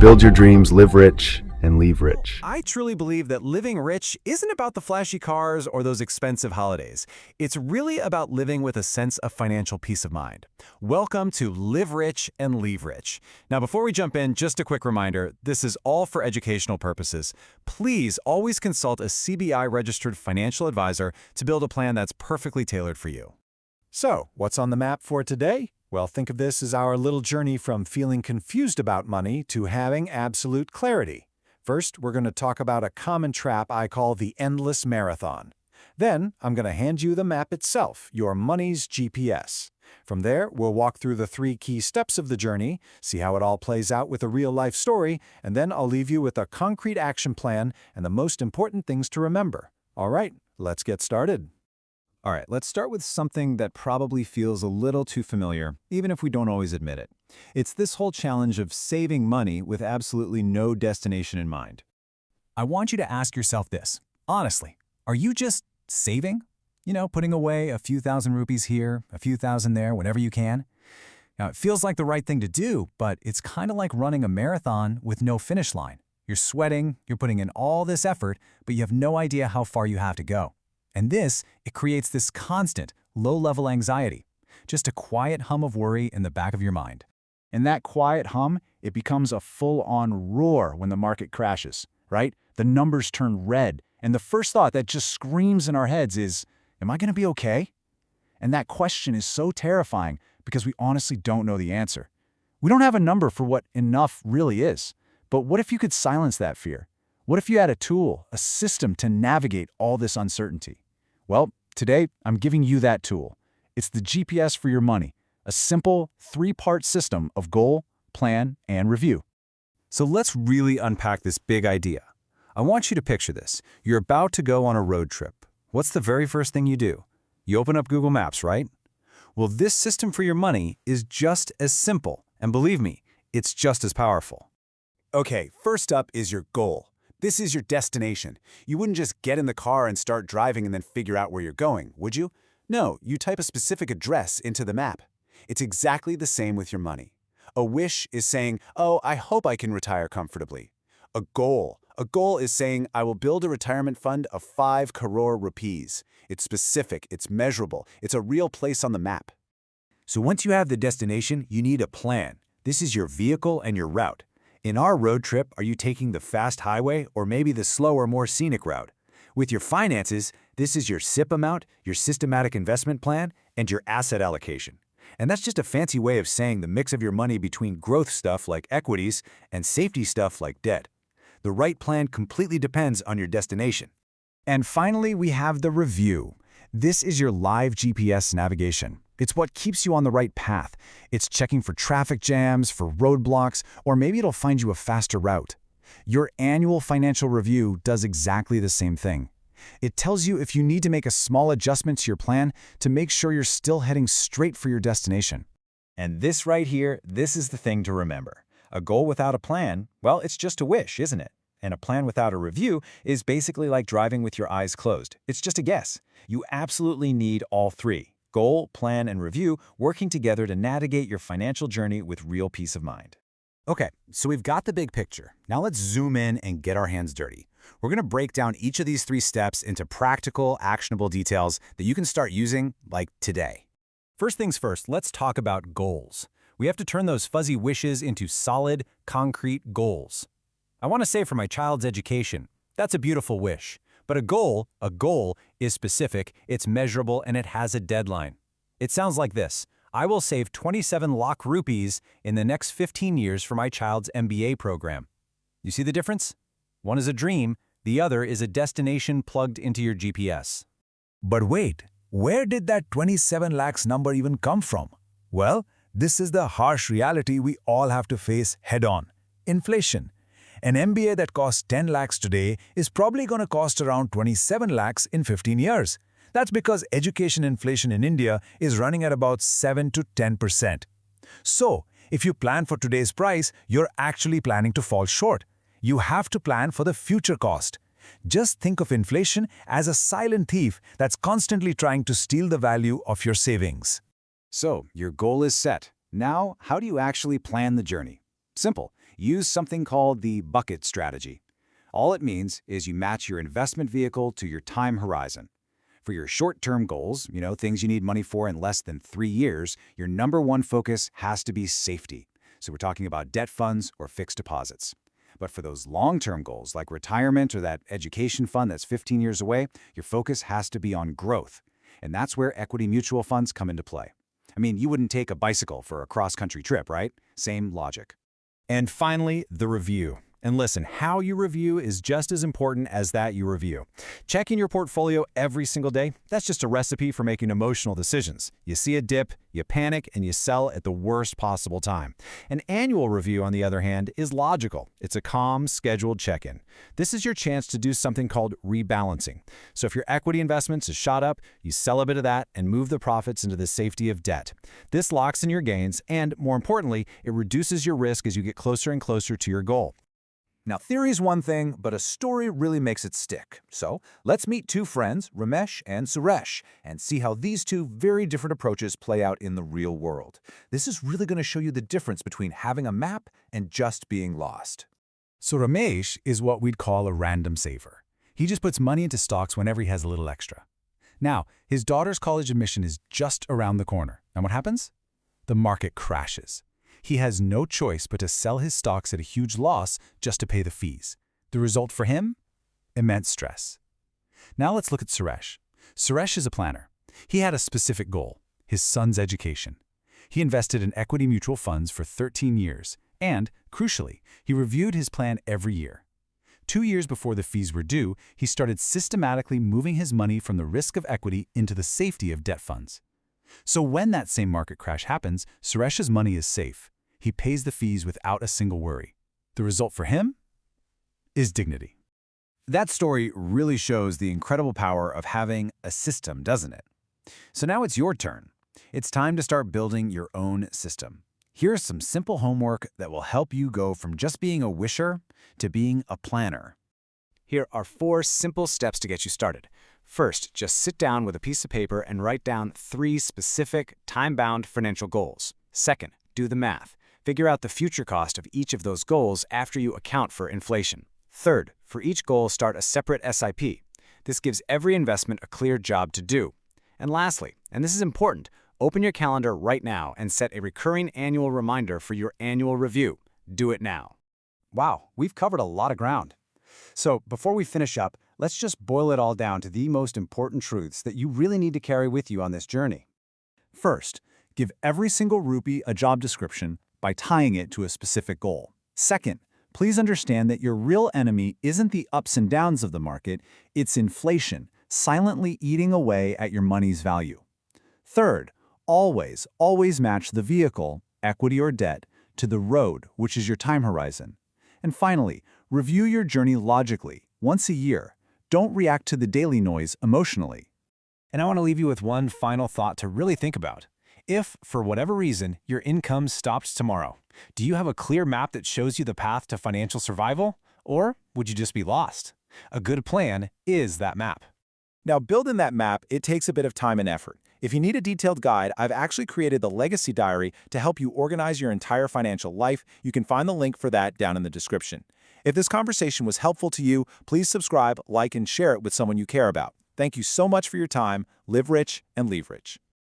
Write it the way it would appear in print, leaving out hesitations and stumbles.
Build your dreams, live rich, and leave rich. I truly believe that living rich isn't about the flashy cars or those expensive holidays. It's really about living with a sense of financial peace of mind. Welcome to Live Rich and Leave Rich. Now, before we jump in, just a quick reminder, this is all for educational purposes. Please always consult a CBI-registered financial advisor to build a plan that's perfectly tailored for you. So, what's on the map for today? Well, think of this as our little journey from feeling confused about money to having absolute clarity. First, we're going to talk about a common trap I call the endless marathon. Then, I'm going to hand you the map itself, your money's GPS. From there, we'll walk through the 3 key steps of the journey, see how it all plays out with a real-life story, and then I'll leave you with a concrete action plan and the most important things to remember. All right, let's get started. All right, let's start with something that probably feels a little too familiar, even if we don't always admit it. It's this whole challenge of saving money with absolutely no destination in mind. I want you to ask yourself this. Honestly, are you just saving? You know, putting away a few thousand rupees here, a few thousand there, whenever you can? Now, it feels like the right thing to do, but it's kind of like running a marathon with no finish line. You're sweating, you're putting in all this effort, but you have no idea how far you have to go. And it creates this constant, low-level anxiety, just a quiet hum of worry in the back of your mind. And that quiet hum, it becomes a full-on roar when the market crashes, right? The numbers turn red, and the first thought that just screams in our heads is, am I going to be okay? And that question is so terrifying because we honestly don't know the answer. We don't have a number for what enough really is. But what if you could silence that fear? What if you had a tool, a system to navigate all this uncertainty? Well, today, I'm giving you that tool. It's the GPS for your money, a simple 3-part system of goal, plan, and review. So let's really unpack this big idea. I want you to picture this. You're about to go on a road trip. What's the very first thing you do? You open up Google Maps, right? Well, this system for your money is just as simple, and believe me, it's just as powerful. Okay, first up is your goal. This is your destination. You wouldn't just get in the car and start driving and then figure out where you're going, would you? No, you type a specific address into the map. It's exactly the same with your money. A wish is saying, oh, I hope I can retire comfortably. A goal is saying, I will build a retirement fund of 5 crore rupees. It's specific, it's measurable, it's a real place on the map. So once you have the destination, you need a plan. This is your vehicle and your route. In our road trip, are you taking the fast highway or maybe the slower, more scenic route? With your finances, this is your SIP amount, your systematic investment plan, and your asset allocation. And that's just a fancy way of saying the mix of your money between growth stuff like equities and safety stuff like debt. The right plan completely depends on your destination. And finally, we have the review. This is your live GPS navigation. It's what keeps you on the right path. It's checking for traffic jams, for roadblocks, or maybe it'll find you a faster route. Your annual financial review does exactly the same thing. It tells you if you need to make a small adjustment to your plan to make sure you're still heading straight for your destination. And this right here, this is the thing to remember. A goal without a plan, well, it's just a wish, isn't it? And a plan without a review is basically like driving with your eyes closed. It's just a guess. You absolutely need all 3. Goal, plan, and review working together to navigate your financial journey with real peace of mind. Okay, so we've got the big picture. Now let's zoom in and get our hands dirty. We're going to break down each of these 3 steps into practical, actionable details that you can start using, like today. First things first, let's talk about goals. We have to turn those fuzzy wishes into solid, concrete goals. I want to say for my child's education, that's a beautiful wish. But a goal is specific, it's measurable, and it has a deadline. It sounds like this. I will save 27 lakh rupees in the next 15 years for my child's MBA program. You see the difference? One is a dream, the other is a destination plugged into your GPS. But wait, where did that 27 lakhs number even come from? Well, this is the harsh reality we all have to face head-on. Inflation. An MBA that costs 10 lakhs today is probably going to cost around 27 lakhs in 15 years. That's because education inflation in India is running at about 7 to 10%. So, if you plan for today's price, you're actually planning to fall short. You have to plan for the future cost. Just think of inflation as a silent thief that's constantly trying to steal the value of your savings. So, your goal is set. Now, how do you actually plan the journey? Simple. Use something called the bucket strategy. All it means is you match your investment vehicle to your time horizon. For your short-term goals, things you need money for in less than 3 years, your number one focus has to be safety. So we're talking about debt funds or fixed deposits. But for those long-term goals, like retirement or that education fund that's 15 years away, your focus has to be on growth. And that's where equity mutual funds come into play. I mean, you wouldn't take a bicycle for a cross-country trip, right? Same logic. And finally, the review. And listen, how you review is just as important as that you review. Checking your portfolio every single day, that's just a recipe for making emotional decisions. You see a dip, you panic, and you sell at the worst possible time. An annual review, on the other hand, is logical. It's a calm, scheduled check-in. This is your chance to do something called rebalancing. So if your equity investments is shot up, you sell a bit of that and move the profits into the safety of debt. This locks in your gains, and more importantly, it reduces your risk as you get closer and closer to your goal. Now, theory's one thing, but a story really makes it stick. So let's meet two friends, Ramesh and Suresh, and see how these two very different approaches play out in the real world. This is really going to show you the difference between having a map and just being lost. So Ramesh is what we'd call a random saver. He just puts money into stocks whenever he has a little extra. Now, his daughter's college admission is just around the corner. And what happens? The market crashes. He has no choice but to sell his stocks at a huge loss just to pay the fees. The result for him? Immense stress. Now let's look at Suresh. Suresh is a planner. He had a specific goal, his son's education. He invested in equity mutual funds for 13 years, and, crucially, he reviewed his plan every year. 2 years before the fees were due, he started systematically moving his money from the risk of equity into the safety of debt funds. So when that same market crash happens, Suresh's money is safe. He pays the fees without a single worry. The result for him is dignity. That story really shows the incredible power of having a system, doesn't it? So now it's your turn. It's time to start building your own system. Here's some simple homework that will help you go from just being a wisher to being a planner. Here are 4 simple steps to get you started. First, just sit down with a piece of paper and write down 3 specific, time-bound financial goals. Second, do the math. Figure out the future cost of each of those goals after you account for inflation. Third, for each goal, start a separate SIP. This gives every investment a clear job to do. And lastly, and this is important, open your calendar right now and set a recurring annual reminder for your annual review. Do it now. Wow, we've covered a lot of ground. So before we finish up, let's just boil it all down to the most important truths that you really need to carry with you on this journey. First, give every single rupee a job description by tying it to a specific goal. Second, please understand that your real enemy isn't the ups and downs of the market, it's inflation, silently eating away at your money's value. Third, always match the vehicle, equity or debt, to the road, which is your time horizon. And finally, review your journey logically, once a year. Don't react to the daily noise emotionally. And I want to leave you with one final thought to really think about. If, for whatever reason, your income stopped tomorrow, do you have a clear map that shows you the path to financial survival? Or would you just be lost? A good plan is that map. Now, building that map, it takes a bit of time and effort. If you need a detailed guide, I've actually created the Legacy Diary to help you organize your entire financial life. You can find the link for that down in the description. If this conversation was helpful to you, please subscribe, like, and share it with someone you care about. Thank you so much for your time. Live rich and leave rich.